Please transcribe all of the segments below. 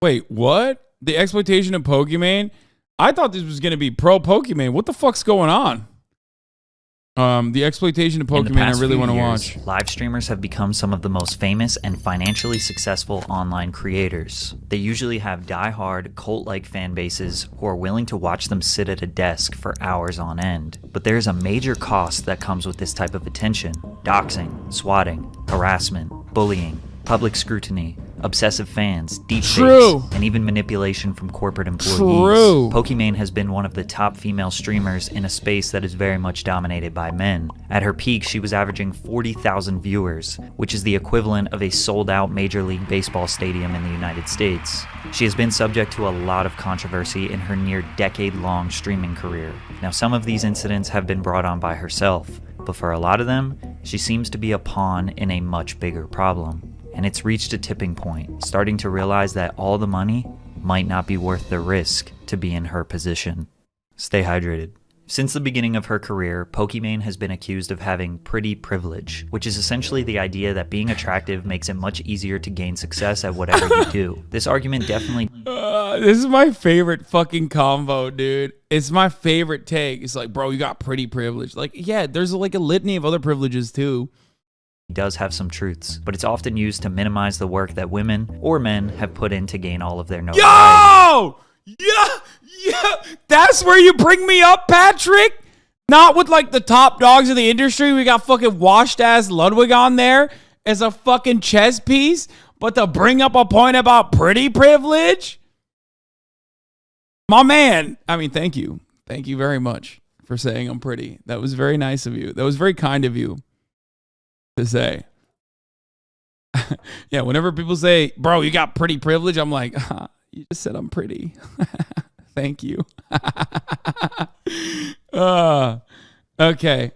Wait, what? The exploitation of Pokimane? I thought this was going to be pro Pokimane. What the fuck's going on? The exploitation of Pokimane I really want to watch. Live streamers have become some of the most famous and financially successful online creators. They usually have die-hard, cult-like fan bases who are willing to watch them sit at a desk for hours on end. But there's a major cost that comes with this type of attention: doxing, swatting, harassment, bullying, public scrutiny, obsessive fans, deepfakes, and even manipulation from corporate employees. Pokimane has been one of the top female streamers in a space that is very much dominated by men. At her peak, she was averaging 40,000 viewers, which is the equivalent of a sold-out Major League Baseball stadium in the United States. She has been subject to a lot of controversy in her near decade-long streaming career. Now, some of these incidents have been brought on by herself, but for a lot of them, she seems to be a pawn in a much bigger problem. And it's reached a tipping point, starting to realize that all the money might not be worth the risk to be in her position. Stay hydrated. Since the beginning of her career, Pokimane has been accused of having pretty privilege, which is essentially the idea that being attractive makes it much easier to gain success at whatever you do. This argument definitely... This is my favorite fucking combo, dude. It's my favorite take. It's like, bro, you got pretty privilege. Like, yeah, there's like a litany of other privileges too. Does have some truths, but it's often used to minimize the work that women or men have put in to gain all of their notoriety. Yo! Yeah! That's where you bring me up, Patrick? Not with like the top dogs of the industry. We got fucking washed ass Ludwig on there as a fucking chess piece, but to bring up a point about pretty privilege? My man. I mean, thank you. Thank you very much for saying I'm pretty. That was very nice of you. That was very kind of you to say. Yeah, whenever people say, bro, you got pretty privilege, I'm like, you just said I'm pretty. Thank you. Okay.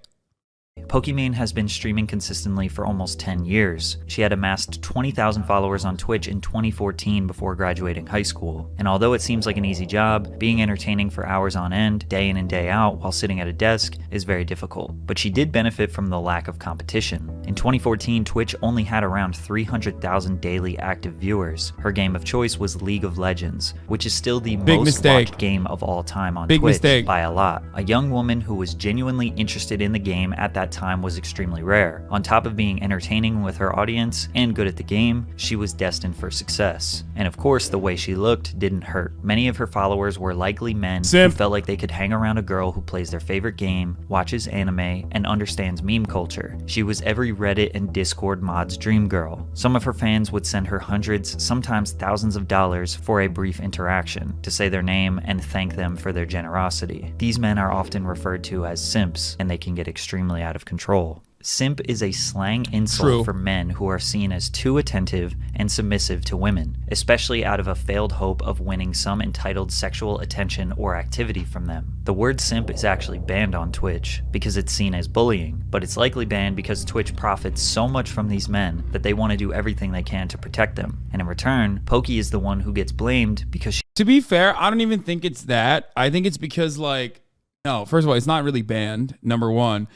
Pokimane has been streaming consistently for almost 10 years. She had amassed 20,000 followers on Twitch in 2014 before graduating high school. And although it seems like an easy job, being entertaining for hours on end, day in and day out, while sitting at a desk is very difficult. But she did benefit from the lack of competition. In 2014, Twitch only had around 300,000 daily active viewers. Her game of choice was League of Legends, which is still the most watched game of all time on Twitch by a lot. A young woman who was genuinely interested in the game at that time was extremely rare. On top of being entertaining with her audience and good at the game, she was destined for success. And of course, the way she looked didn't hurt. Many of her followers were likely men who felt like they could hang around a girl who plays their favorite game, watches anime, and understands meme culture. She was every Reddit and Discord mod's dream girl. Some of her fans would send her hundreds, sometimes thousands of dollars for a brief interaction, to say their name and thank them for their generosity. These men are often referred to as simps, and they can get extremely out of control. Simp is a slang insult for men who are seen as too attentive and submissive to women, especially out of a failed hope of winning some entitled sexual attention or activity from them. The word simp is actually banned on Twitch because it's seen as bullying, but it's likely banned because Twitch profits so much from these men that they want to do everything they can to protect them. And in return, Poki is the one who gets blamed because she... To be fair, I don't even think it's that. I think it's because, like, no, first of all, it's not really banned, number one.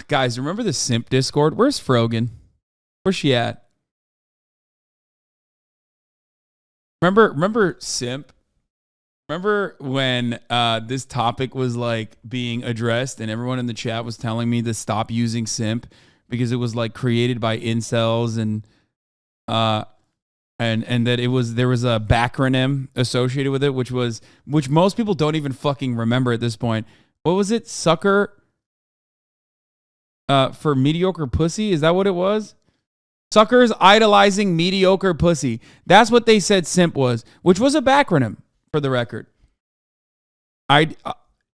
Guys, remember the simp Discord? Where's Frogan? Where's she at? Remember simp? Remember when this topic was like being addressed and everyone in the chat was telling me to stop using simp because it was like created by incels and that there was a backronym associated with it, which most people don't even fucking remember at this point. What was it? Sucker for mediocre pussy? Is that what it was? Suckers idolizing mediocre pussy. That's what they said simp was, which was a backronym for the record.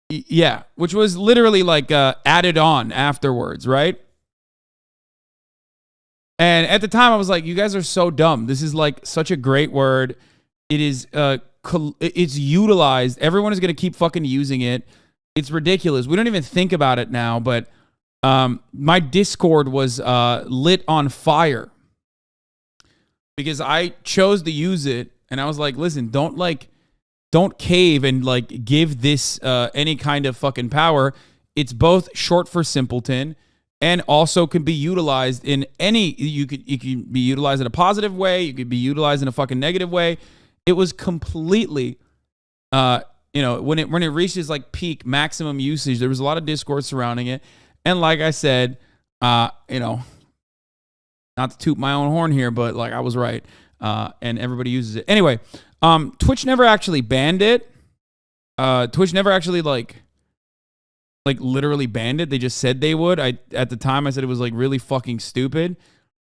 Yeah, which was literally like added on afterwards, right? And at the time I was like, you guys are so dumb. This is like such a great word. It is it's utilized. Everyone is going to keep fucking using it. It's ridiculous. We don't even think about it now, but my Discord was lit on fire because I chose to use it, and I was like, listen, don't cave and like give this any kind of fucking power. It's both short for simpleton and also can be utilized in any, you can be utilized in a positive way, you could be utilized in a fucking negative way. It was completely, when it reaches like peak maximum usage, there was a lot of discourse surrounding it. And like I said, not to toot my own horn here, but like I was right. And everybody uses it. Anyway, Twitch never actually banned it. Twitch never actually like literally banned it. They just said they would. At the time I said it was like really fucking stupid.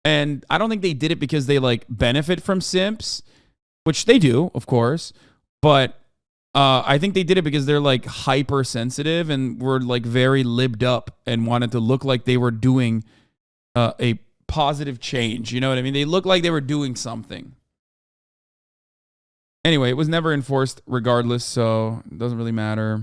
And I don't think they did it because they like benefit from simps, which they do, of course. But I think they did it because they're like hypersensitive and were like very libbed up and wanted to look like they were doing a positive change. You know what I mean? They looked like they were doing something. Anyway, it was never enforced regardless, so it doesn't really matter.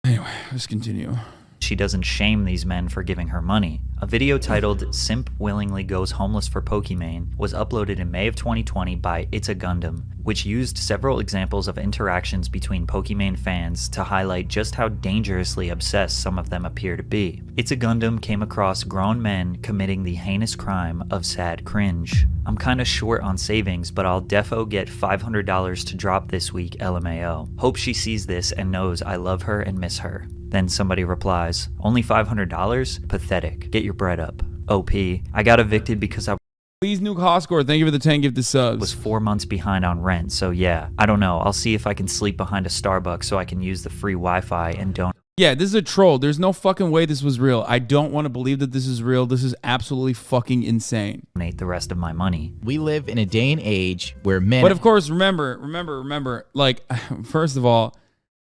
Anyway, let's continue. She doesn't shame these men for giving her money. A video titled "Simp Willingly Goes Homeless for Pokimane" was uploaded in May of 2020 by It's a Gundam, which used several examples of interactions between Pokimane fans to highlight just how dangerously obsessed some of them appear to be. It's a Gundam came across grown men committing the heinous crime of sad cringe. "I'm kinda short on savings, but I'll defo get $500 to drop this week, LMAO. Hope she sees this and knows I love her and miss her." Then somebody replies, "Only $500? Pathetic. Get your bread up. OP. I got evicted because I Please nuke Hoscore. Thank you for the 10 gifted subs. was 4 months behind on rent, so yeah. I don't know. I'll see if I can sleep behind a Starbucks so I can use the free Wi-Fi and don't Yeah, this is a troll. There's no fucking way this was real. I don't want to believe that this is real. This is absolutely fucking insane. donate the rest of my money." We live in a day and age where men... But of course, remember, like, first of all,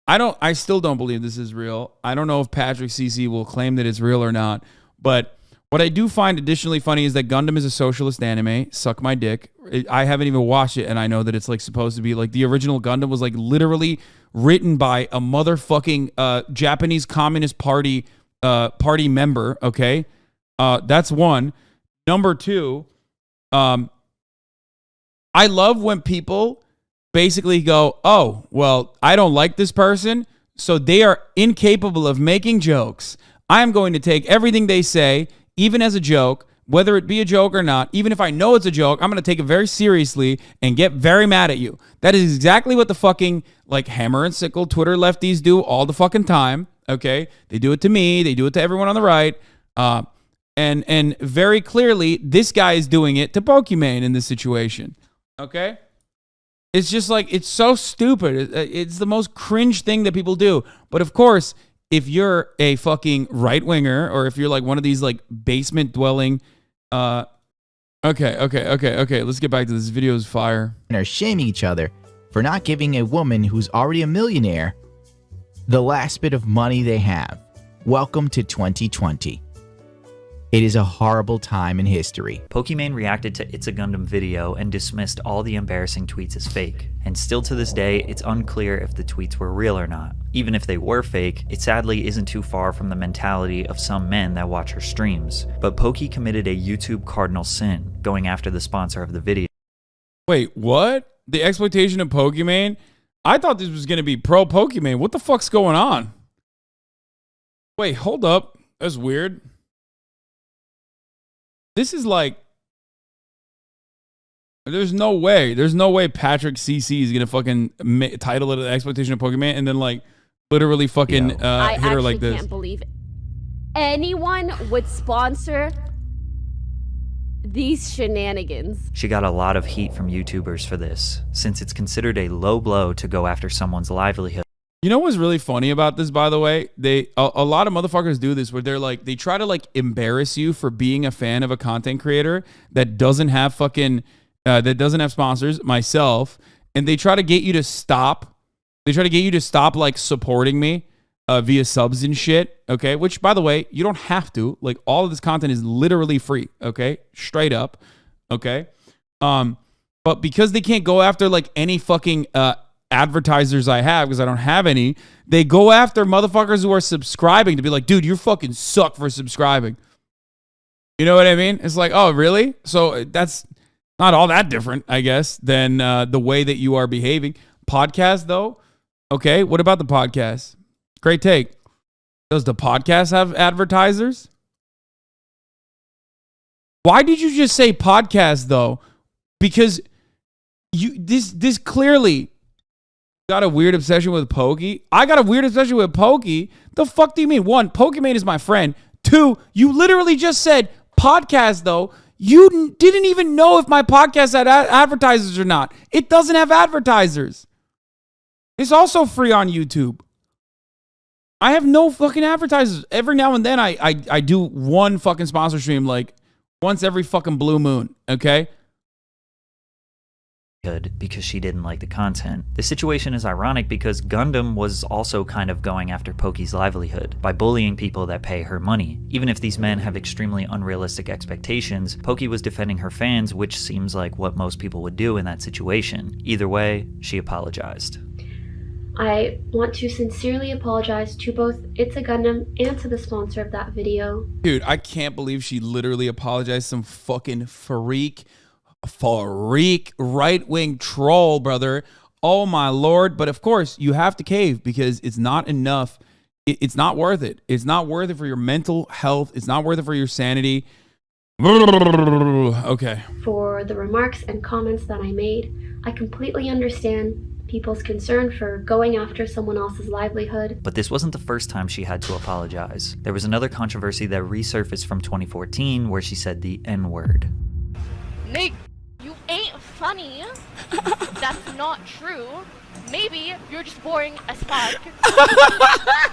I still don't believe this is real. I don't know if Patrick CC will claim that it's real or not. But what I do find additionally funny is that Gundam is a socialist anime. Suck my dick. I haven't even watched it, and I know that it's like supposed to be like the original Gundam was like literally written by a motherfucking Japanese Communist Party member. Okay, that's one. Number two, I love when people basically go, "Oh, well, I don't like this person, so they are incapable of making jokes. I'm going to take everything they say, even as a joke, whether it be a joke or not. Even if I know it's a joke, I'm going to take it very seriously and get very mad at you." That is exactly what the fucking like hammer and sickle Twitter lefties do all the fucking time. Okay, they do it to me. They do it to everyone on the right. And very clearly, this guy is doing it to Pokimane in this situation. Okay. It's just like, it's so stupid. It's the most cringe thing that people do. But of course, if you're a fucking right winger, or if you're like one of these like basement dwelling, okay. Let's get back to this. Video is fire. are shaming each other for not giving a woman who's already a millionaire the last bit of money they have. Welcome to 2020. It is a horrible time in history. Pokimane reacted to It's a Gundam video and dismissed all the embarrassing tweets as fake. And still to this day, it's unclear if the tweets were real or not. Even if they were fake, it sadly isn't too far from the mentality of some men that watch her streams. But Poki committed a YouTube cardinal sin, going after the sponsor of the video. Wait, what? The exploitation of Pokimane? I thought this was going to be pro Pokimane. What the fuck's going on? Wait, hold up. That's weird. This is like, there's no way Patrick CC is gonna fucking title it "The Exploitation of Pokimane" and then like literally fucking hit her like this. I can't believe anyone would sponsor these shenanigans. She got a lot of heat from YouTubers for this, since it's considered a low blow to go after someone's livelihood. You know what's really funny about this, by the way? A lot of motherfuckers do this where they're like, they try to like embarrass you for being a fan of a content creator that doesn't have fucking, that doesn't have sponsors, myself, and they try to get you to stop. They try to get you to stop like supporting me via subs and shit, okay? Which, by the way, you don't have to. Like, all of this content is literally free, okay? Straight up, okay? But because they can't go after like any fucking advertisers I have, because I don't have any, they go after motherfuckers who are subscribing to be like, dude, you fucking suck for subscribing. You know what I mean? It's like, oh, really? So that's not all that different, I guess, than the way that you are behaving. Podcast, though? Okay, what about the podcast? Great take. Does the podcast have advertisers? Why did you just say podcast, though? Because this clearly got a weird obsession with Pokey. I got a weird obsession with Pokey. The fuck do you mean? One, Pokimane is my friend. Two, you literally just said podcast though. You didn't even know if my podcast had advertisers or not. It doesn't have advertisers. It's also free on YouTube. I have no fucking advertisers. Every now and then I do one fucking sponsor stream like once every fucking blue moon, okay? Because she didn't like the content. The situation is ironic because Gundam was also kind of going after Pokey's livelihood by bullying people that pay her money. Even if these men have extremely unrealistic expectations, Pokey was defending her fans, which seems like what most people would do in that situation. Either way, she apologized. I want to sincerely apologize to both It's a Gundam and to the sponsor of that video. Dude, I can't believe she literally apologized. Some fucking freak right-wing troll, brother. Oh my Lord. But of course, you have to cave because it's not enough. It's not worth it. It's not worth it for your mental health. It's not worth it for your sanity. Okay. For the remarks and comments that I made, I completely understand people's concern for going after someone else's livelihood. But this wasn't the first time she had to apologize. There was another controversy that resurfaced from 2014 where she said the N-word. Nick, you ain't funny. That's not true. Maybe you're just boring as fuck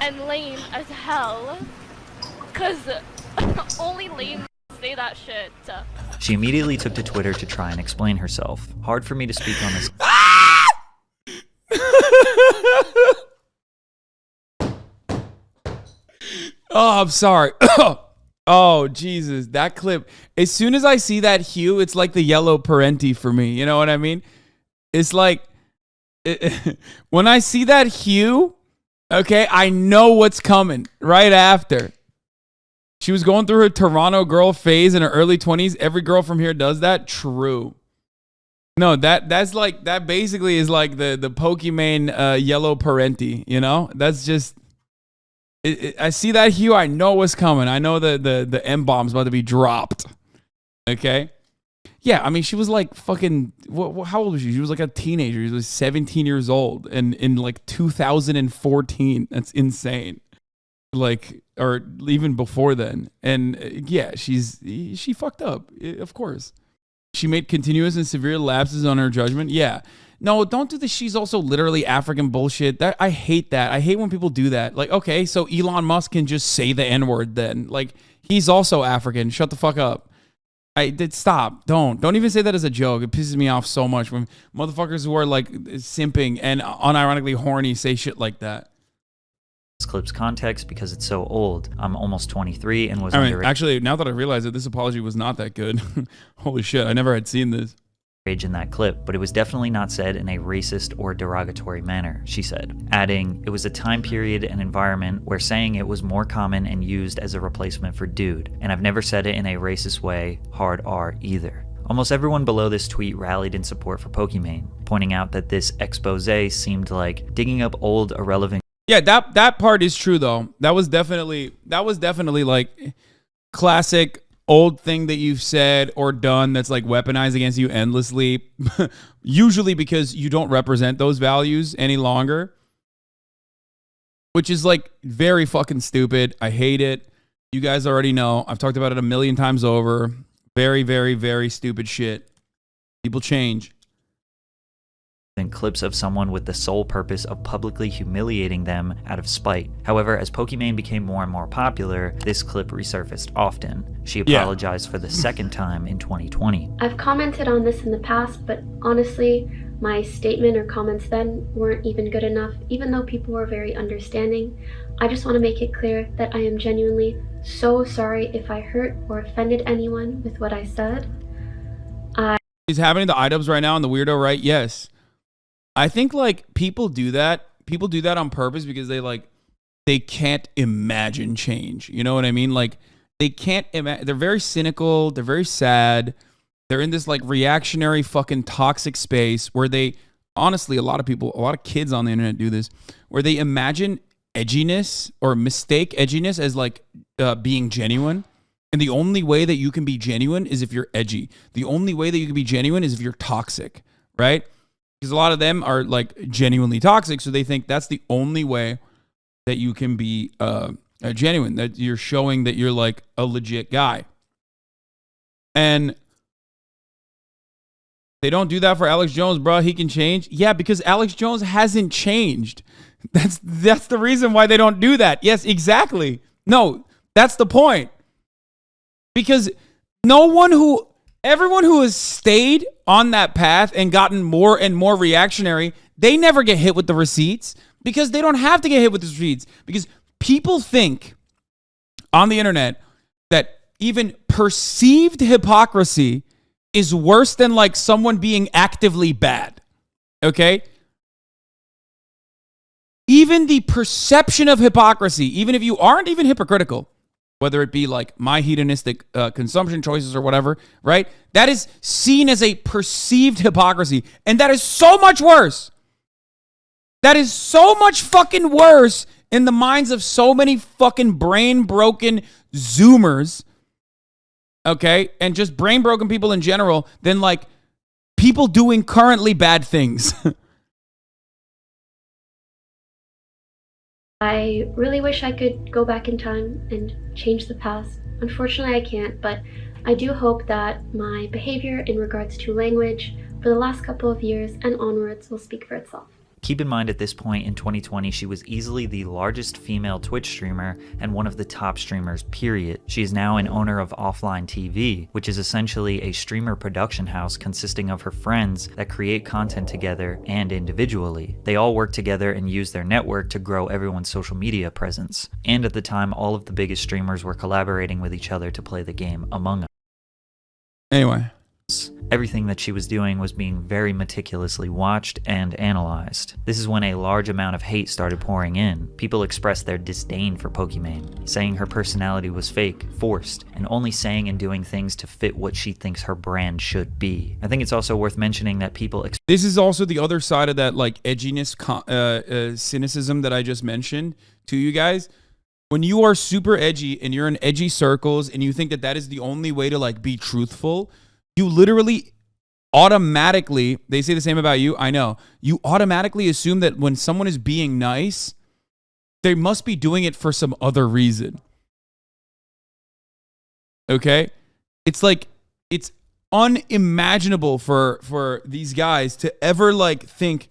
and lame as hell. Cause only lame say that shit. She immediately took to Twitter to try and explain herself. Hard for me to speak on this. Oh, I'm sorry. Oh, Jesus. That clip. As soon as I see that hue, it's like the yellow parenti for me. You know what I mean? It's like, when I see that hue, okay, I know what's coming right after. She was going through her Toronto girl phase in her early 20s. Every girl from here does that. True. No, that's like, that basically is like the Pokimane yellow parenti, you know? That's just, I see that hue, I know what's coming. I know the M-bomb's about to be dropped. Okay? Yeah, I mean, she was like fucking, how old was she? She was like a teenager. She was 17 years old and in like 2014. That's insane. Like, or even before then. And yeah, she fucked up, of course. She made continuous and severe lapses on her judgment. Yeah. No, don't do the she's also literally African bullshit. That I hate that. I hate when people do that. Like, okay, so Elon Musk can just say the N-word then. Like, he's also African. Shut the fuck up. I did stop. Don't even say that as a joke. It pisses me off so much when motherfuckers who are like simping and unironically horny say shit like that. This clip's context because it's so old. I'm almost 23 and was actually, now that I realize it, this apology was not that good. Holy shit, I never had seen this. In that clip, but it was definitely not said in a racist or derogatory manner, she said, adding, it was a time period and environment where saying it was more common and used as a replacement for dude, and I've never said it in a racist way, hard R either. Almost everyone below this tweet rallied in support for Pokimane, pointing out that this expose seemed like digging up old irrelevant. Yeah, that part is true though. That was definitely like classic old thing that you've said or done that's like weaponized against you endlessly, usually because you don't represent those values any longer, which is like very fucking stupid. I hate it. You guys already know. I've talked about it a million times over. Very, very, very stupid shit. People change. And clips of someone with the sole purpose of publicly humiliating them out of spite. However, as Pokimane became more and more popular, this clip resurfaced often. She apologized for the second time in 2020. I've commented on this in the past, but honestly, my statement or comments then weren't even good enough, even though people were very understanding. I just want to make it clear that I am genuinely so sorry if I hurt or offended anyone with what I said. Is happening to items right now on the weirdo right? Yes. I think like people do that. People do that on purpose because they can't imagine change. You know what I mean? Like they can't imagine. They're very cynical. They're very sad. They're in this like reactionary fucking toxic space where they, honestly, a lot of kids on the internet do this, where they imagine edginess or mistake edginess as like being genuine. And the only way that you can be genuine is if you're edgy. The only way that you can be genuine is if you're toxic, right? Because a lot of them are like genuinely toxic, so they think that's the only way that you can be genuine, that you're showing that you're like a legit guy. And they don't do that for Alex Jones, bro. He can change. Yeah, because Alex Jones hasn't changed. That's the reason why they don't do that. Yes, exactly. No, that's the point. Because everyone who has stayed on that path and gotten more and more reactionary, they never get hit with the receipts because they don't have to get hit with the receipts. Because people think on the internet that even perceived hypocrisy is worse than like someone being actively bad. Okay? Even the perception of hypocrisy, even if you aren't even hypocritical, whether it be like my hedonistic consumption choices or whatever, right? That is seen as a perceived hypocrisy. And that is so much worse. That is so much fucking worse in the minds of so many fucking brain-broken Zoomers, okay? And just brain-broken people in general than like people doing currently bad things. I really wish I could go back in time and change the past. Unfortunately, I can't, but I do hope that my behavior in regards to language for the last couple of years and onwards will speak for itself. Keep in mind at this point in 2020, she was easily the largest female Twitch streamer and one of the top streamers, period. She is now an owner of Offline TV, which is essentially a streamer production house consisting of her friends that create content together and individually. They all work together and use their network to grow everyone's social media presence. And at the time, all of the biggest streamers were collaborating with each other to play the game Among Us. Anyway. Everything that she was doing was being very meticulously watched and analyzed. This is when a large amount of hate started pouring in. People expressed their disdain for Pokimane, saying her personality was fake, forced, and only saying and doing things to fit what she thinks her brand should be. I think it's also worth mentioning that people... This is also the other side of that like edginess, cynicism that I just mentioned to you guys. When you are super edgy and you're in edgy circles and you think that that is the only way to like be truthful... You literally automatically, they say the same about you, I know. You automatically assume that when someone is being nice, they must be doing it for some other reason. Okay? It's like, it's unimaginable for these guys to ever like think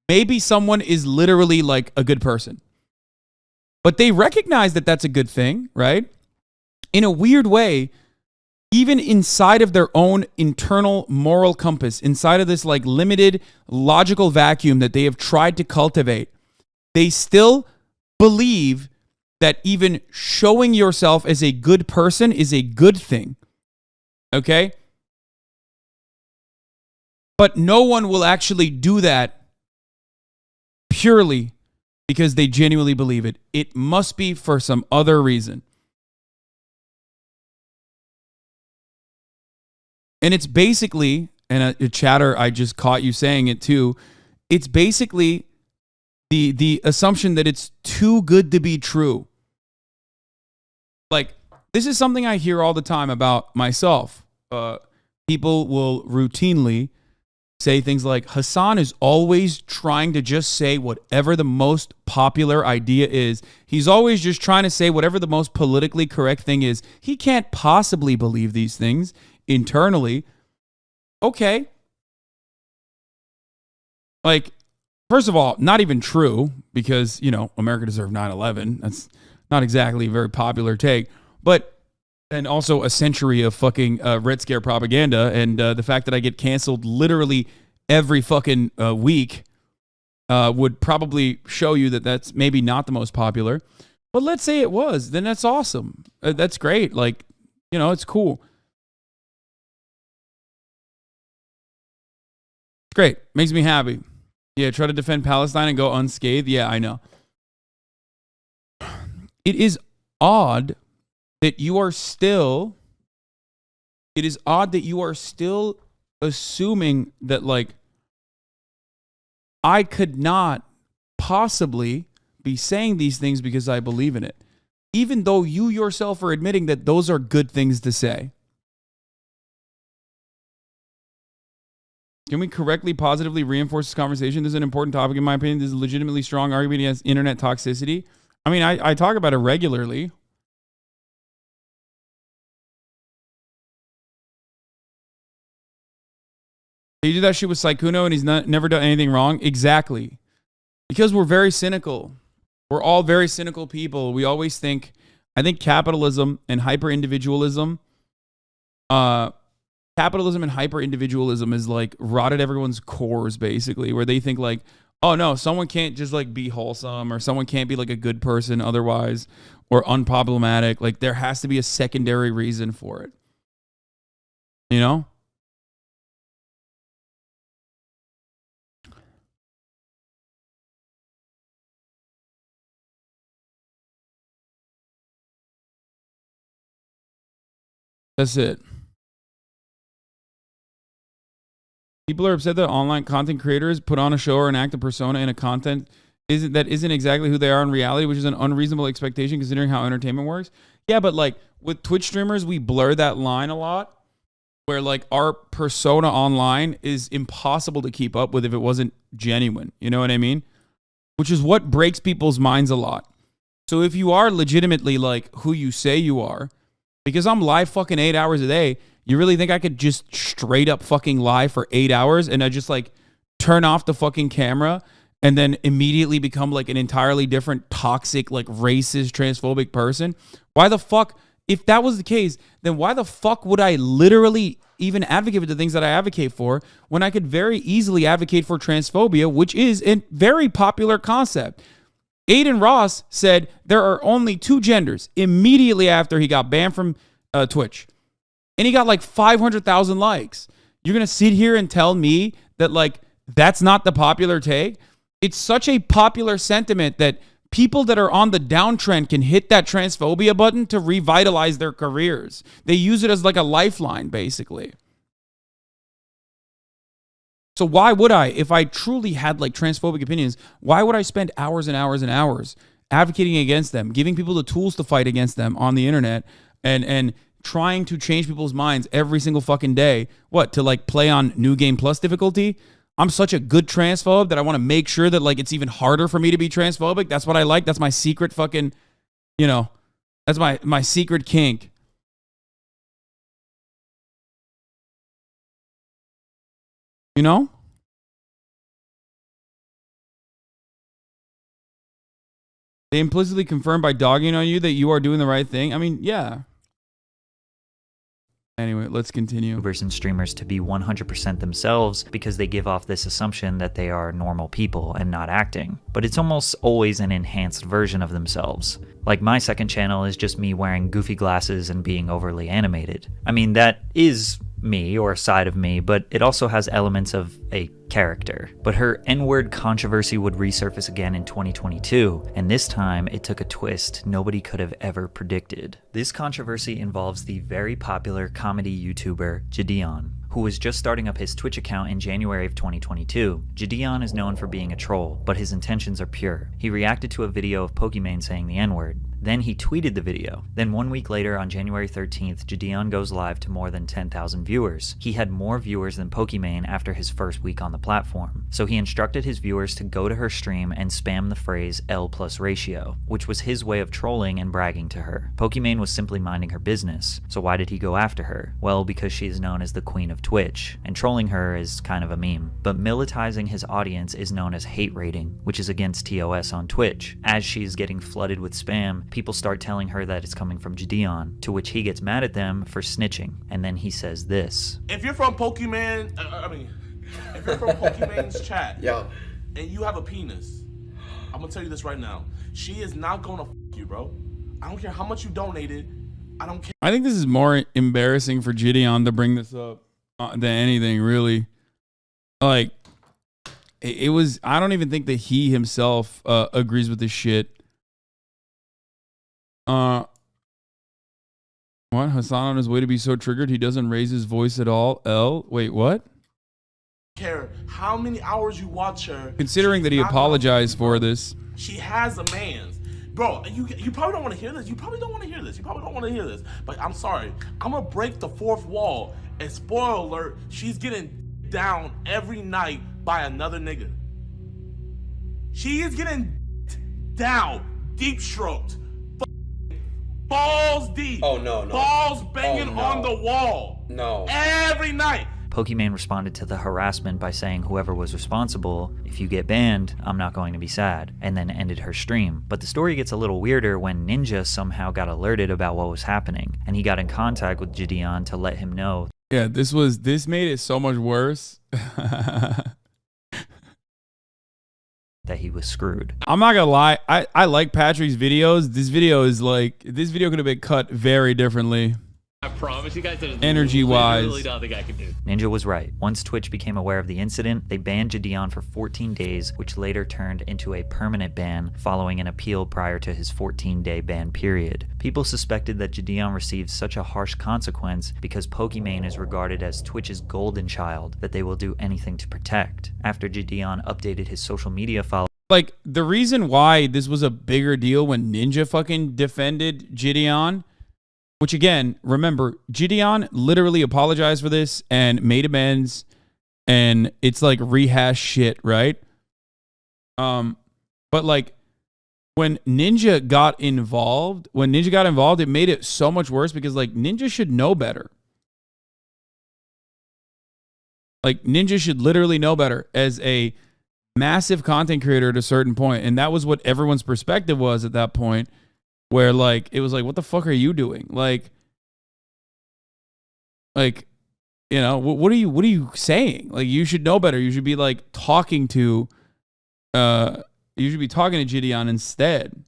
maybe someone is literally like a good person. But they recognize that that's a good thing, right? In a weird way, even inside of their own internal moral compass, inside of this like limited logical vacuum that they have tried to cultivate, they still believe that even showing yourself as a good person is a good thing. Okay? But no one will actually do that purely because they genuinely believe it. It must be for some other reason. And it's basically, and a chatter, I just caught you saying it too, it's basically the assumption that it's too good to be true. Like, this is something I hear all the time about myself. People will routinely say things like, Hasan is always trying to just say whatever the most popular idea is. He's always just trying to say whatever the most politically correct thing is. He can't possibly believe these things internally. Okay. Like, first of all, not even true, because, you know, America deserved 9/11. That's not exactly a very popular take. But, and also a century of fucking Red Scare propaganda, and the fact that I get canceled literally every fucking week would probably show you that that's maybe not the most popular. But let's say it was, then that's awesome. That's great. Like, you know, it's cool. Great. Makes me happy. Yeah, try to defend Palestine and go unscathed. Yeah, I know. It is odd that you are still... It is odd that you are still assuming that, like, I could not possibly be saying these things because I believe in it. Even though you yourself are admitting that those are good things to say. Can we correctly, positively reinforce this conversation? This is an important topic, in my opinion. This is a legitimately strong argument against internet toxicity. I mean, I talk about it regularly. He did that shit with Saikuno and he's never done anything wrong. Exactly. Because we're very cynical. We're all very cynical people. We always think, I think capitalism and hyper-individualism, is like rotted everyone's cores, basically, where they think like, oh no, someone can't just like be wholesome, or someone can't be like a good person otherwise, or unproblematic. Like there has to be a secondary reason for it. You know? That's it. People are upset that online content creators put on a show or enact a persona in a content isn't exactly who they are in reality, which is an unreasonable expectation considering how entertainment works. Yeah, but like with Twitch streamers, we blur that line a lot, where like our persona online is impossible to keep up with if it wasn't genuine. You know what I mean? Which is what breaks people's minds a lot. So if you are legitimately like who you say you are, because I'm live fucking 8 hours a day, you really think I could just straight up fucking lie for 8 hours and I just like turn off the fucking camera and then immediately become like an entirely different toxic, like racist, transphobic person? Why the fuck, if that was the case, then why the fuck would I literally even advocate for the things that I advocate for when I could very easily advocate for transphobia, which is a very popular concept? Aiden Ross said there are only two genders immediately after he got banned from Twitch. And he got like 500,000 likes. You're going to sit here and tell me that like that's not the popular take? It's such a popular sentiment that people that are on the downtrend can hit that transphobia button to revitalize their careers. They use it as like a lifeline, basically. So why would I, if I truly had like transphobic opinions, why would I spend hours and hours and hours advocating against them, giving people the tools to fight against them on the internet, and trying to change people's minds every single fucking day? What, to like play on New Game Plus difficulty? I'm such a good transphobe that I want to make sure that like it's even harder for me to be transphobic. That's what I like. That's my secret fucking, you know, that's my secret kink. You know? They implicitly confirm by dogging on you that you are doing the right thing. I mean, yeah. Anyway, let's continue. YouTubers and streamers to be 100% themselves because they give off this assumption that they are normal people and not acting. But it's almost always an enhanced version of themselves. Like my second channel is just me wearing goofy glasses and being overly animated. I mean, that is me or a side of me, but it also has elements of a character. But her N-word controversy would resurface again in 2022, and this time it took a twist nobody could have ever predicted. This controversy involves the very popular comedy YouTuber Gideon, who was just starting up his Twitch account in January of 2022. Gideon is known for being a troll, but his intentions are pure. He reacted to a video of Pokimane saying the N-word. Then he tweeted the video. Then 1 week later, on January 13th, Gideon goes live to more than 10,000 viewers. He had more viewers than Pokimane after his first week on the platform. So he instructed his viewers to go to her stream and spam the phrase L plus ratio, which was his way of trolling and bragging to her. Pokimane was simply minding her business. So why did he go after her? Well, because she is known as the Queen of Twitch, and trolling her is kind of a meme. But militarizing his audience is known as hate raiding, which is against TOS on Twitch. As she is getting flooded with spam, people start telling her that it's coming from Gideon, to which he gets mad at them for snitching, and then he says this. If you're from Pokimane, if you're from Pokimane's chat, and you have a penis, I'm gonna tell you this right now. She is not gonna you, bro. I don't care how much you donated. I don't care. I think this is more embarrassing for Gideon to bring this up than anything, really. Like, it was, I don't even think that he himself agrees with this shit. What? Hasan on his way to be so triggered he doesn't raise his voice at all. L? Wait, what? Care how many hours you watch her. Considering that he apologized for this. She has a man's. Bro, you probably don't want to hear this. You probably don't want to hear this. But I'm sorry. I'm going to break the fourth wall. And spoiler alert, she's getting down every night by another nigga. She is getting down, deep stroked, balls deep. Oh no. Balls banging on the wall. No. Every night. Pokimane responded to the harassment by saying whoever was responsible, if you get banned, I'm not going to be sad, and then ended her stream. But the story gets a little weirder when Ninja somehow got alerted about what was happening, and he got in contact with Gideon to let him know. Yeah, this made it so much worse. That he was screwed. I'm not gonna lie, I like Patrick's videos. This video could have been cut very differently. I promise you guys, there's energy-wise. literally nothing I can do. Ninja was right. Once Twitch became aware of the incident, they banned Gideon for 14 days, which later turned into a permanent ban following an appeal prior to his 14-day ban period. People suspected that Gideon received such a harsh consequence because Pokimane is regarded as Twitch's golden child that they will do anything to protect. After Gideon updated his social media followers, Like, the reason why this was a bigger deal when Ninja fucking defended Gideon, which again, remember, Gideon literally apologized for this and made amends, and it's like rehash shit, right? But like when Ninja got involved, it made it so much worse because like Ninja should know better. Like Ninja should literally know better as a massive content creator at a certain point, and that was what everyone's perspective was at that point. Where like it was like, what the fuck are you doing? Like, you know, what are you saying? Like, you should know better. You should be like talking to Gideon instead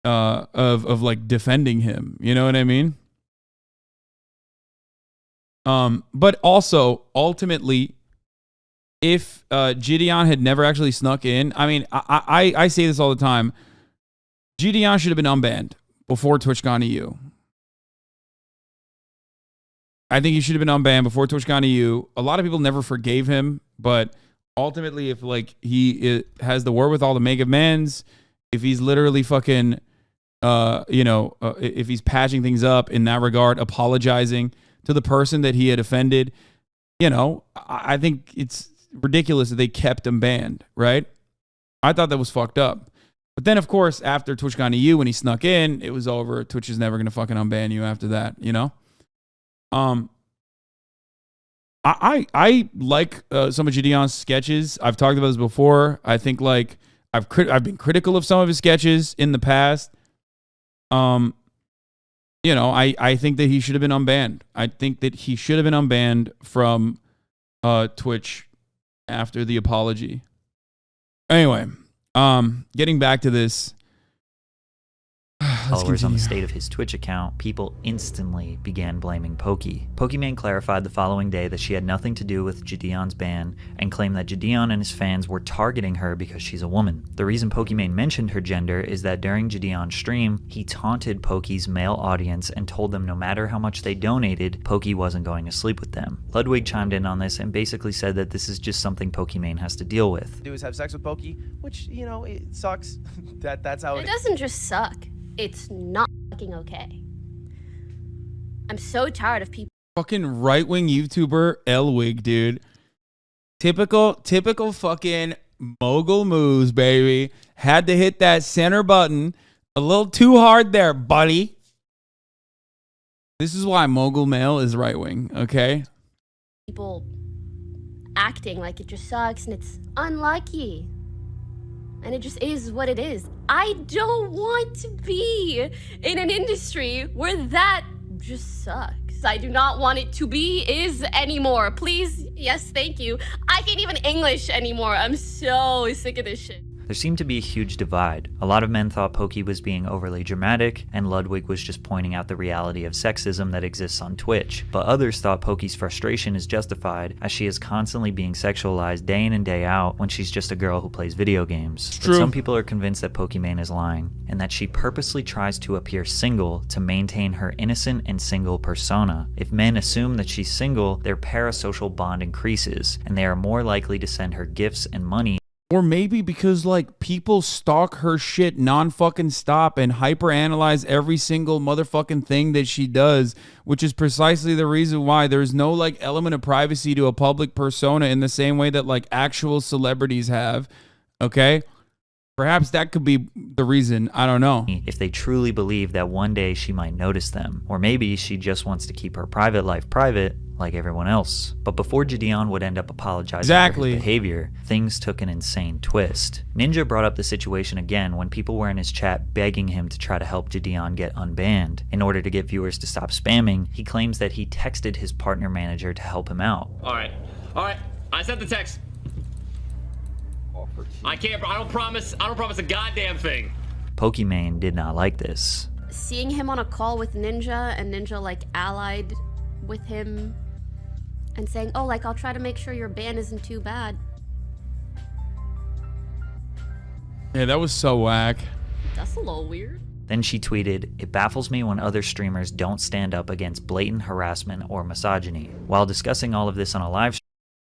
of like defending him. You know what I mean? But also ultimately, if Gideon had never actually snuck in, I mean, I say this all the time. Gideon should have been unbanned before TwitchCon EU. I think he should have been unbanned before TwitchCon EU. A lot of people never forgave him, but ultimately, if like he has the wherewithal to make amends, if he's literally fucking, if he's patching things up in that regard, apologizing to the person that he had offended, you know, I think it's ridiculous that they kept him banned, right? I thought that was fucked up. But then, of course, after TwitchCon EU, when he snuck in, it was over. Twitch is never going to fucking unban you after that, you know? I like some of Gideon's sketches. I've talked about this before. I think, like, I've been critical of some of his sketches in the past. I think that he should have been unbanned. I think that he should have been unbanned from Twitch after the apology. Anyway. Getting back to this. Followers on the state of his Twitch account, people instantly began blaming Poki. Pokimane clarified the following day that she had nothing to do with Gideon's ban and claimed that Gideon and his fans were targeting her because she's a woman. The reason Pokimane mentioned her gender is that during Gideon's stream, he taunted Poki's male audience and told them no matter how much they donated, Poki wasn't going to sleep with them. Ludwig chimed in on this and basically said that this is just something Pokimane has to deal with. Do is have sex with Poki, which, you know, it sucks. That's how It doesn't just suck. It's not fucking okay. I'm so tired of people. Fucking right-wing YouTuber Elwig, dude. Typical fucking mogul moves, baby. Had to hit that center button a little too hard there, buddy. This is why mogul male is right-wing, okay? People acting like it just sucks and it's unlucky. And it just is what it is. I don't want to be in an industry where that just sucks. I do not want it to be is anymore. Please, yes, thank you. I can't even English anymore. I'm so sick of this shit. There seemed to be a huge divide. A lot of men thought Poki was being overly dramatic, and Ludwig was just pointing out the reality of sexism that exists on Twitch. But others thought Poki's frustration is justified, as she is constantly being sexualized day in and day out when she's just a girl who plays video games. But some people are convinced that Pokimane is lying, and that she purposely tries to appear single to maintain her innocent and single persona. If men assume that she's single, their parasocial bond increases, and they are more likely to send her gifts and money Or maybe because like people stalk her shit non-fucking stop and hyper-analyze every single motherfucking thing that she does, which is precisely the reason why there's no like element of privacy to a public persona in the same way that like actual celebrities have. Okay? Perhaps that could be the reason. I don't know. If they truly believe that one day she might notice them, or maybe she just wants to keep her private life private like everyone else. But before Gideon would end up apologizing for his behavior, things took an insane twist. Ninja brought up the situation again when people were in his chat begging him to try to help Gideon get unbanned. In order to get viewers to stop spamming, he claims that he texted his partner manager to help him out. All right, I sent the text. I don't promise a goddamn thing. Pokimane did not like this. Seeing him on a call with Ninja and Ninja like allied with him and saying, oh, like, I'll try to make sure your ban isn't too bad. Yeah, that was so whack. That's a little weird. Then she tweeted, "It baffles me when other streamers don't stand up against blatant harassment or misogyny." While discussing all of this on a live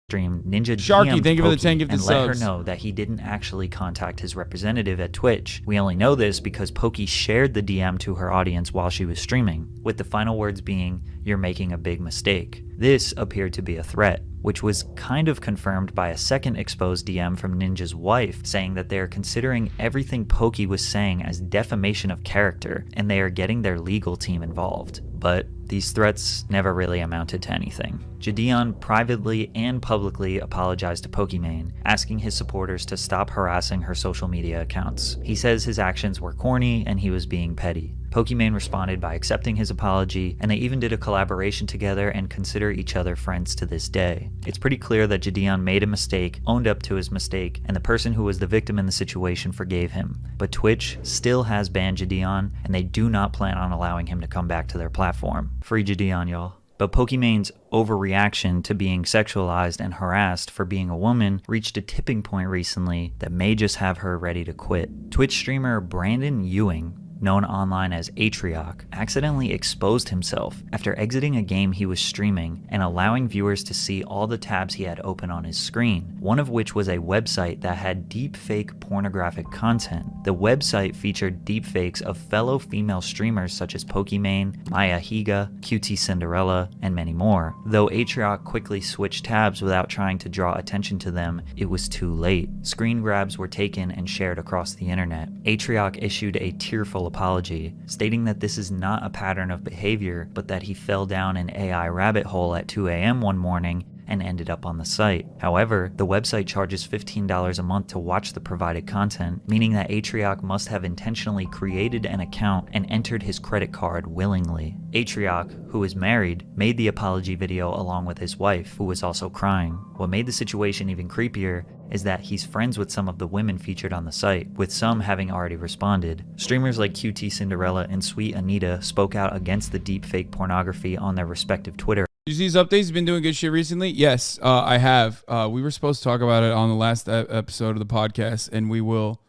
stream, Ninja Sharky, DM'd thank you for the Poki 10 gifted and let her subs. know that he didn't actually contact his representative at Twitch. We only know this because Poki shared the DM to her audience while she was streaming, with the final words being, "You're making a big mistake." This appeared to be a threat, which was kind of confirmed by a second exposed DM from Ninja's wife, saying that they are considering everything Poki was saying as defamation of character, and they are getting their legal team involved. But these threats never really amounted to anything. Gideon privately and publicly apologized to Pokimane, asking his supporters to stop harassing her social media accounts. He says his actions were corny and he was being petty. Pokimane responded by accepting his apology, and they even did a collaboration together and consider each other friends to this day. It's pretty clear that Gideon made a mistake, owned up to his mistake, and the person who was the victim in the situation forgave him. But Twitch still has banned Gideon, and they do not plan on allowing him to come back to their platform. Free Gideon, y'all. But Pokimane's overreaction to being sexualized and harassed for being a woman reached a tipping point recently that may just have her ready to quit. Twitch streamer Brandon Ewing, known online as Atrioc, accidentally exposed himself after exiting a game he was streaming and allowing viewers to see all the tabs he had open on his screen, one of which was a website that had deepfake pornographic content. The website featured deepfakes of fellow female streamers such as Pokimane, Maya Higa, QT Cinderella, and many more. Though Atrioc quickly switched tabs without trying to draw attention to them, it was too late. Screen grabs were taken and shared across the internet. Atrioc issued a tearful apology, stating that this is not a pattern of behavior, but that he fell down an AI rabbit hole at 2 a.m. one morning and ended up on the site. However, the website charges $15 a month to watch the provided content, meaning that Atrioc must have intentionally created an account and entered his credit card willingly. Atrioc, who is married, made the apology video along with his wife, who was also crying. What made the situation even creepier is that he's friends with some of the women featured on the site, with some having already responded. Streamers like QT Cinderella and Sweet Anita spoke out against the deepfake pornography on their respective Twitter. You see these updates? He's been doing good shit recently? Yes, I have. We were supposed to talk about it on the last episode of the podcast, and we will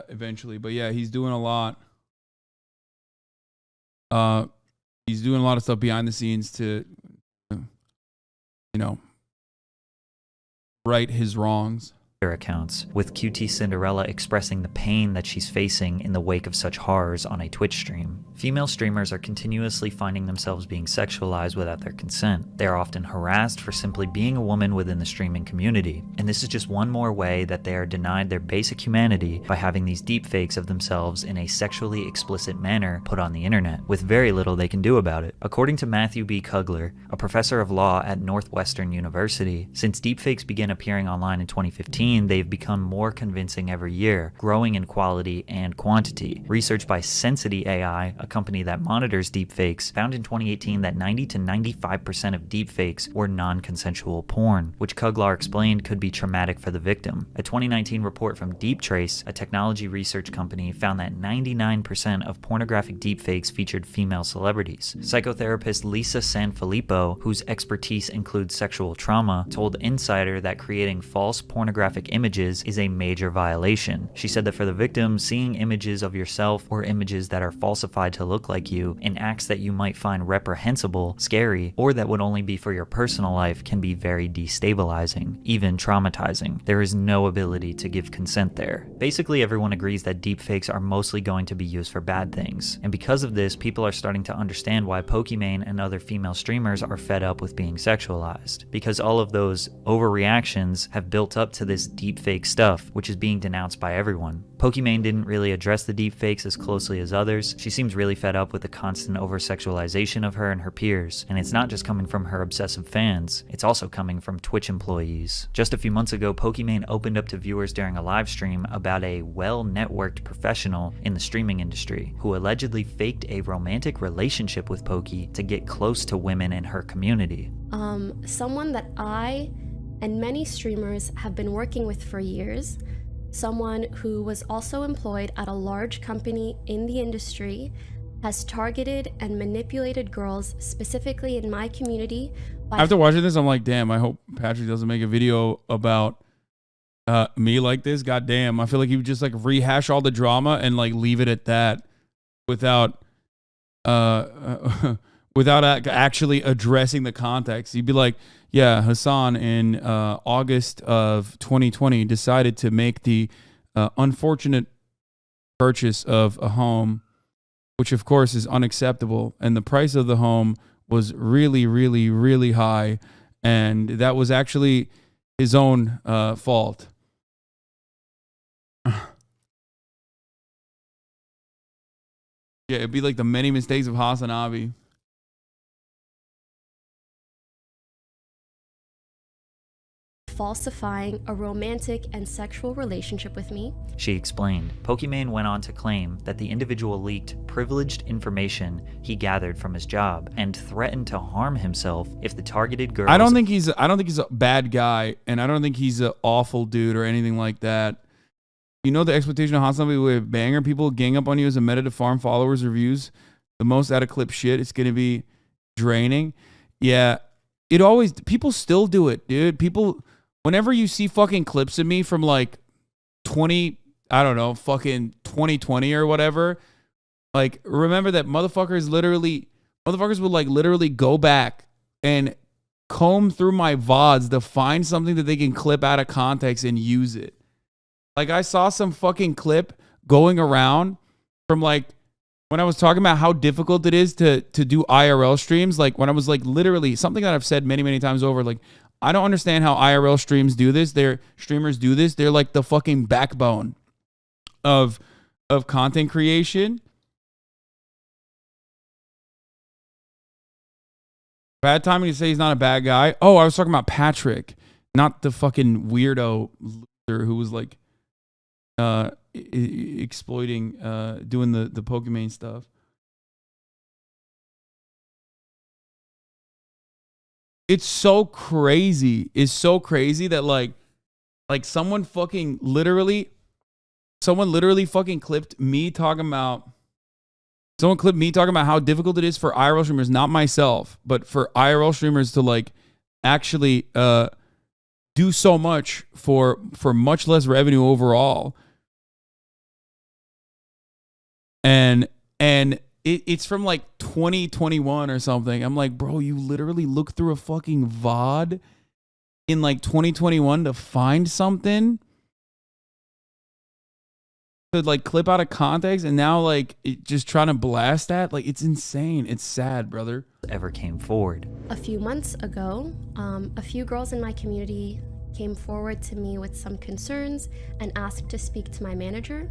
eventually. But yeah, he's doing a lot. He's doing a lot of stuff behind the scenes to, right his wrongs. Accounts, with QT Cinderella expressing the pain that she's facing in the wake of such horrors on a Twitch stream. Female streamers are continuously finding themselves being sexualized without their consent. They are often harassed for simply being a woman within the streaming community, and this is just one more way that they are denied their basic humanity by having these deepfakes of themselves in a sexually explicit manner put on the internet, with very little they can do about it. According to Matthew B. Kugler, a professor of law at Northwestern University, since deepfakes began appearing online in 2015, they've become more convincing every year, growing in quality and quantity. Research by Sensity AI, a company that monitors deepfakes, found in 2018 that 90 to 95% of deepfakes were non-consensual porn, which Kugler explained could be traumatic for the victim. A 2019 report from DeepTrace, a technology research company, found that 99% of pornographic deepfakes featured female celebrities. Psychotherapist Lisa Sanfilippo, whose expertise includes sexual trauma, told Insider that creating false pornographic pornographic images is a major violation. She said that for the victim, seeing images of yourself or images that are falsified to look like you in acts that you might find reprehensible, scary, or that would only be for your personal life can be very destabilizing, even traumatizing. There is no ability to give consent there. Basically, everyone agrees that deepfakes are mostly going to be used for bad things, and because of this, people are starting to understand why Pokimane and other female streamers are fed up with being sexualized, because all of those overreactions have built up to this deepfake stuff, which is being denounced by everyone. Pokimane didn't really address the deepfakes as closely as others. She seems really fed up with the constant over-sexualization of her and her peers, and it's not just coming from her obsessive fans, it's also coming from Twitch employees. Just a few months ago, Pokimane opened up to viewers during a live stream about a well-networked professional in the streaming industry who allegedly faked a romantic relationship with Poki to get close to women in her community. Someone that I and many streamers have been working with for years, someone who was also employed at a large company in the industry, has targeted and manipulated girls, specifically in my community. After watching this, I'm like, damn, I hope Patrick doesn't make a video about me like this. God damn, I feel like he would just like rehash all the drama and like leave it at that without without actually addressing the context. He'd be like, yeah, Hasan in August of 2020 decided to make the unfortunate purchase of a home, which of course is unacceptable. And the price of the home was really, really, really high. And that was actually his own fault. Yeah, it'd be like the many mistakes of HasanAbi. Falsifying a romantic and sexual relationship with me. She explained. Pokimane went on to claim that the individual leaked privileged information he gathered from his job and threatened to harm himself if the targeted girls... I don't think he's a bad guy, and I don't think he's an awful dude or anything like that. You know the exploitation of HasanAbi with banger people gang up on you as a meta to farm followers reviews, the most out of clip shit. It's gonna be draining. Yeah, it always, people still do it, dude. People, whenever you see fucking clips of me from like 20, I don't know, fucking 2020 or whatever, like remember that motherfuckers would like literally go back and comb through my VODs to find something that they can clip out of context and use it. Like I saw some fucking clip going around from like when I was talking about how difficult it is to do IRL streams, like when I was like literally something that I've said many, many times over, like I don't understand how IRL streams do this. Streamers do this. They're like the fucking backbone of content creation. Bad timing to say he's not a bad guy. Oh, I was talking about Patrick, not the fucking weirdo loser who was like exploiting, doing the Pokimane stuff. It's so crazy. It's so crazy that like someone literally clipped me talking about how difficult it is for IRL streamers, not myself, but for IRL streamers to like actually do so much for much less revenue overall. And it's from like 2021 or something. I'm like, bro, you literally look through a fucking VOD in like 2021 to find something to like clip out of context, and now like just trying to blast that. Like, it's insane. It's sad, brother. Ever came forward. A few months ago, a few girls in my community came forward to me with some concerns and asked to speak to my manager.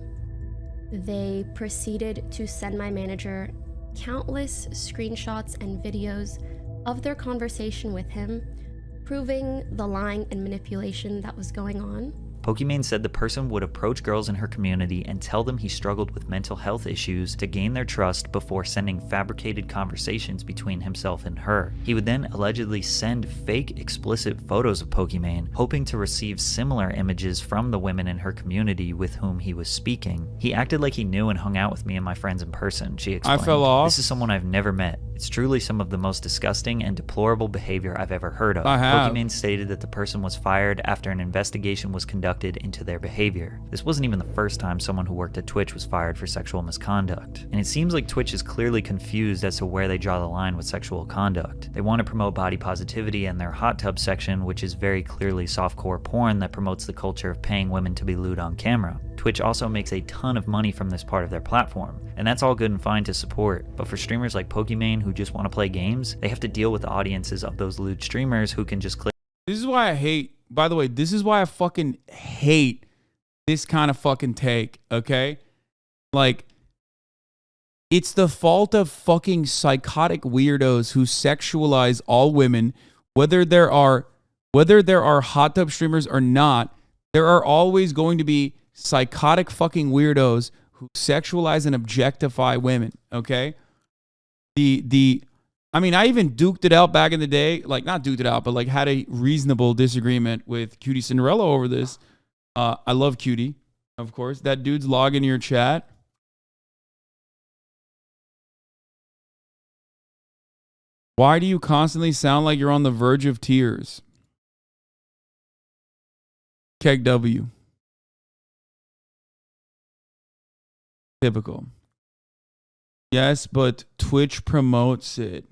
They proceeded to send my manager countless screenshots and videos of their conversation with him, proving the lying and manipulation that was going on. Pokimane said the person would approach girls in her community and tell them he struggled with mental health issues to gain their trust before sending fabricated conversations between himself and her. He would then allegedly send fake explicit photos of Pokimane, hoping to receive similar images from the women in her community with whom he was speaking. He acted like he knew and hung out with me and my friends in person, she explained. I fell off. This is someone I've never met. It's truly some of the most disgusting and deplorable behavior I've ever heard of. I have. Pokimane stated that the person was fired after an investigation was conducted into their behavior. This wasn't even the first time someone who worked at Twitch was fired for sexual misconduct. And it seems like Twitch is clearly confused as to where they draw the line with sexual conduct. They want to promote body positivity in their hot tub section, which is very clearly softcore porn that promotes the culture of paying women to be lewd on camera. Twitch also makes a ton of money from this part of their platform, and that's all good and fine to support, but for streamers like Pokimane who just want to play games, they have to deal with the audiences of those lewd streamers who can just click. This is why I hate, by the way, this is why I fucking hate this kind of fucking take, okay? Like, it's the fault of fucking psychotic weirdos who sexualize all women, whether there are hot tub streamers or not. There are always going to be psychotic fucking weirdos who sexualize and objectify women, okay? I mean, I even duked it out back in the day, like not duked it out, but like had a reasonable disagreement with Cutie Cinderella over this. I love Cutie, of course. That dude's logging your chat. Why do you constantly sound like you're on the verge of tears? Keg W. Typical. Yes, but Twitch promotes it.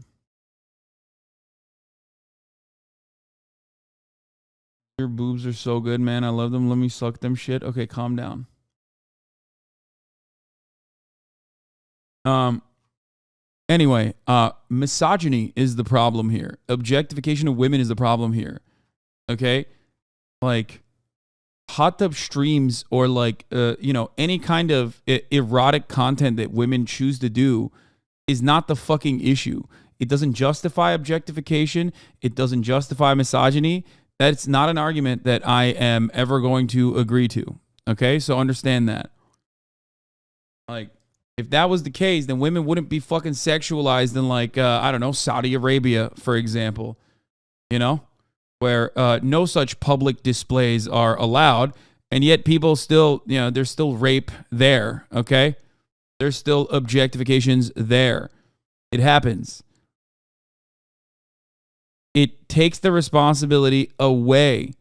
Your boobs are so good, man. I love them. Let me suck them shit. Okay, calm down. Anyway, misogyny is the problem here. Objectification of women is the problem here. Okay? Like hot tub streams or like any kind of erotic content that women choose to do is not the fucking issue. It doesn't justify objectification. It doesn't justify misogyny. That's not an argument that I am ever going to agree to. Okay? So understand that. Like, if that was the case, then women wouldn't be fucking sexualized in like, I don't know, Saudi Arabia, for example. You know? Where no such public displays are allowed, and yet people still, there's still rape there, okay? There's still objectifications there. It happens. It takes the responsibility away.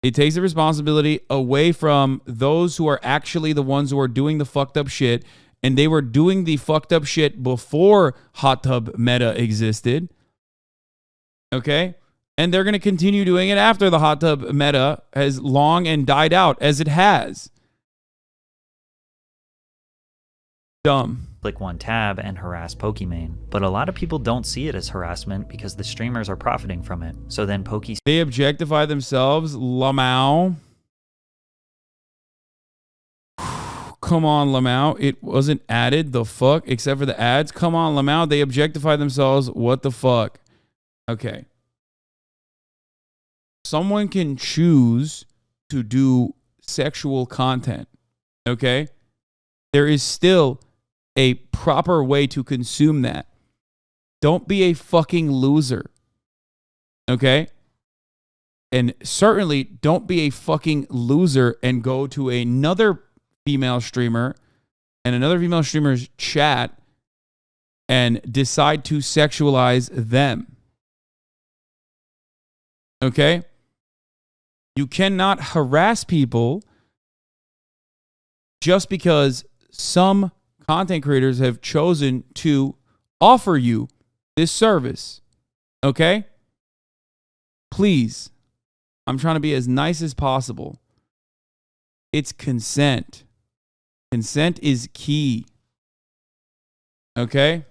It takes the responsibility away from those who are actually the ones who are doing the fucked up shit, and they were doing the fucked up shit before hot tub meta existed, okay? And they're going to continue doing it after the hot tub meta has long and died out, as it has. Dumb. Click one tab and harass Pokimane. But a lot of people don't see it as harassment because the streamers are profiting from it. So then they objectify themselves. Lamau. Come on, Lamau. It wasn't added. The fuck? Except for the ads. Come on, Lamau. They objectify themselves. What the fuck? Okay. Someone can choose to do sexual content, okay? There is still a proper way to consume that. Don't be a fucking loser, okay? And certainly don't be a fucking loser and go to another female streamer and another female streamer's chat and decide to sexualize them, okay? You cannot harass people just because some content creators have chosen to offer you this service. Okay? Please. I'm trying to be as nice as possible. It's consent. Consent is key. Okay?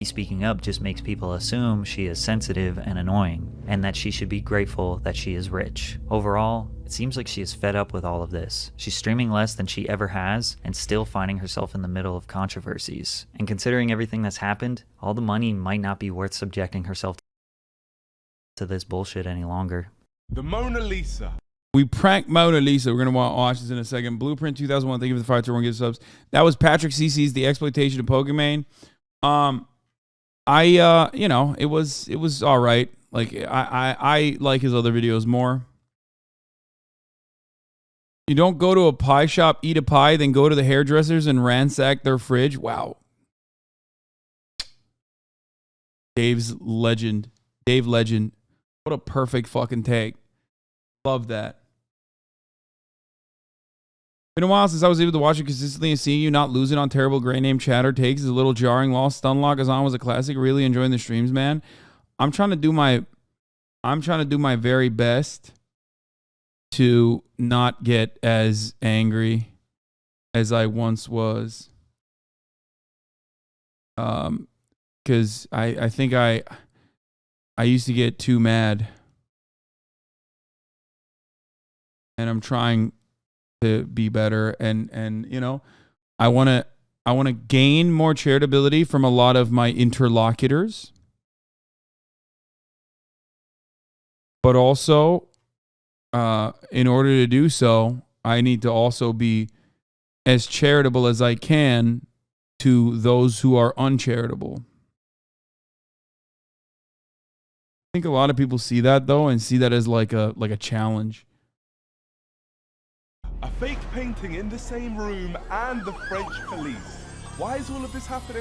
Speaking up just makes people assume she is sensitive and annoying, and that she should be grateful that she is rich. Overall, it seems like she is fed up with all of this. She's streaming less than she ever has, and still finding herself in the middle of controversies. And considering everything that's happened, all the money might not be worth subjecting herself to this bullshit any longer. The Mona Lisa. We pranked Mona Lisa. We're going to watch this in a second. Blueprint 2001, thank you for the 521 gift subs. That was Patrick CC's The Exploitation of Pokimane. It was all right. Like I like his other videos more. You don't go to a pie shop, eat a pie, then go to the hairdressers and ransack their fridge. Wow. Dave's legend. Dave Legend. What a perfect fucking take. Love that. Been a while since I was able to watch it consistently, and seeing you not losing on terrible gray name chatter takes is a little jarring. Lost Stunlock Hasan was a classic. Really enjoying the streams, man. I'm trying to do my very best to not get as angry as I once was. Because I think I used to get too mad, and I'm trying to be better, and you know, I want to gain more charitability from a lot of my interlocutors, but also in order to do so, I need to also be as charitable as I can to those who are uncharitable. I think a lot of people see that though, and see that as like a challenge. A fake painting in the same room and the French police. Why is all of this happening?